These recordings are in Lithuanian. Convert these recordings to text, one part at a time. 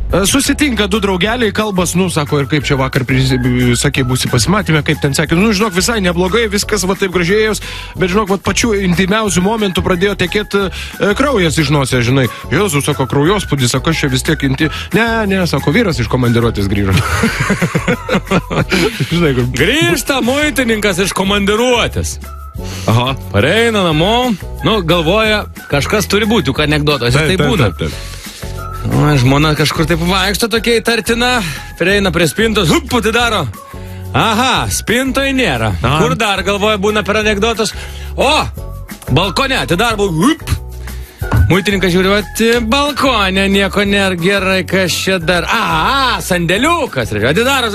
Susitinka du draugeliai, kalbas, sako, ir kaip čia vakar, sakė, būsi pasimatymė, kaip ten sakė, žinok, visai neblogai, viskas va taip gražiai, bet žinok, va pačiu intimiausių momentų pradėjo tekėti kraujas iš nosės, žinai. Jėzus, sako, kraujospūdis, sako, aš čia vis tiek Ne, sako, vyras iš komandiruotės grįžo. Žinai, kur... Grįžta muitininkas iš komandiruotės. Aha. Pareina namo, galvoja, kažkas turi būti, juk anekdotas, ir tai būna. Taip. Žmona kažkur taip vaikšto tokia įtartina, prieina prie spintos, atidaro. Aha, spintoje nėra. Aha. Kur dar, galvoja, būna per anekdotus? O, balkone, atidaro, muitininkas žiūriuoti, balkone, nieko nėra, gerai, kas čia dar. Sandėliukas, atidaro,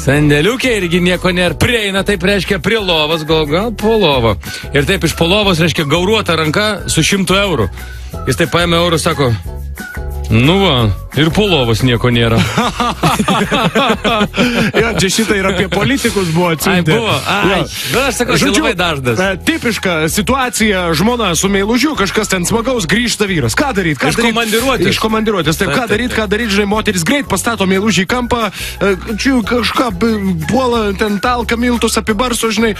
sandėliukė irgi nieko nėra, prieina, taip reiškia prie lovos, gal po lovo. Ir taip iš po lovos reiškia gauruota ranka su 100 eurų. Jis taip paėmė eurų, sako, ir po lovos nieko nėra. Čia šitą ir apie politikus buvo atsiuntę. Aš sakau, žodžiu, labai dažnas. Tipiška situacija, žmona su meilužiu, kažkas ten smagaus, grįžta vyras. Ką daryti? Iš komandiruotės. Taip, ką daryti, žinai, moteris greit pastato meilužį į kampą, kažką puola, ten talka miltus apibarso, žinai.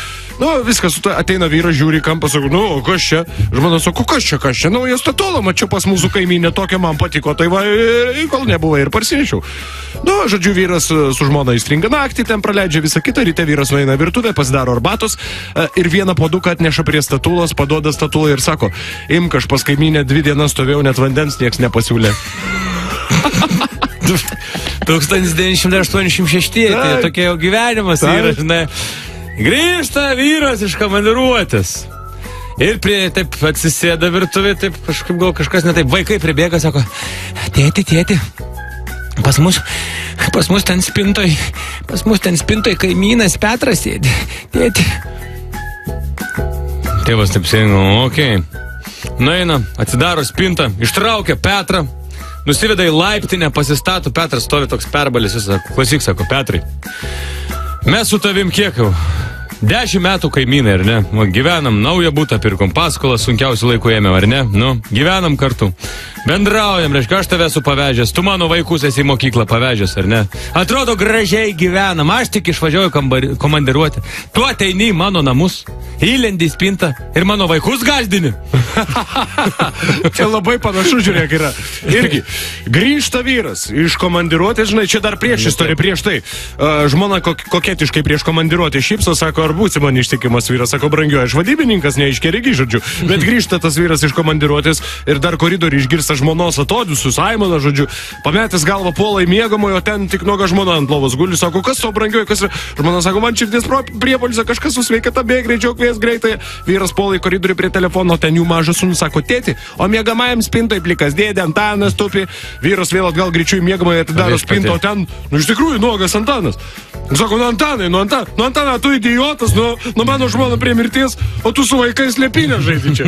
Viskas, ateina vyras, žiūri į kampą, sako, kas čia? Žmona sako, kas čia? Nauja statuola, mačiau pas mūsų kaimynę, tokia man patiko, tai va, kol nebuvo ir parsinešiau. Žodžiu, vyras su žmona įstringa naktį, ten praleidžia visą kitą, ryte vyras nueina virtuvę, pasidaro arbatos ir vieną puoduką atneša prie statulos, paduoda statulą ir sako, imk, aš pas kaimynę 2 dienas stovėjau, net vandens nieks nepasiūlė. 1986, tai tokia jau gyvenimas yra, žinai. Grįžta vyras iš komandiruotės. Ir taip atsisėda virtuvė, taip kažkaip gal kažkas ne taip. Vaikai pribėga, sako, tėti, pas mus ten spintoj kaimynas Petras sėdi, tėti. Tėvas taip sėdi, okei. Nueina, atsidaro spintą, ištraukia Petrą, nusiveda į laiptinę, pasistato, Petras stovi toks perbalis, jis sako, klausyk, sako, Petrai, mes su tavim kiek jau? 10 metų kaimynai, ar ne? Gyvenam, naują butą pirkom, paskolą sunkiausių laikų ėmėm, ar ne? Gyvenam kartu. Bendraujam, reiškia, aš tave esu pavežęs, tu mano vaikus esi į mokyklą pavežęs, ar ne? Atrodo, gražiai gyvenam, aš tik išvažiuoju komandiruoti. Tu ateini į mano namus, įlendi į spintą ir mano vaikus gazdini. Čia labai panašu, žiūrėk, yra. Irgi, grįžta vyras iš komandiruotės, žinai, čia dar prieš tai. Žmona koketiškai prieš komandiruotę šypso, sako, ar būsi man ištikimas vyras, sako, brangioji, aš vadybininkas, neiškerigi, žodžiu. Bet grįžta tas vyras iš komandiruotės ir dar koridorių išgirsta žmonos atodžiusius, aimaną, žodžiu, pametęs galvą puola į miegamojo, ten tik nuoga žmona ant lovos guli, sako, kas to brangioji, kas yra? Žmona sako, man širdies priepuolis, kažkas su sveikata, bėg greičiau, kvies greitai. Vyras puola į koridorių prie telefono, ten jų mažas sūnus, sako, tėti, o miegamajam spintoj plikas dėdė, Antanas tupi. Vyras vėl atgal greičiau į miegamąją atidaro spintą, o ten, iš tikrųjų, nuogas Antanas. Sako, Antanai, tu idiotas, mano žmona prie mirties, o tu su vaikais lėpinę žaidži čia.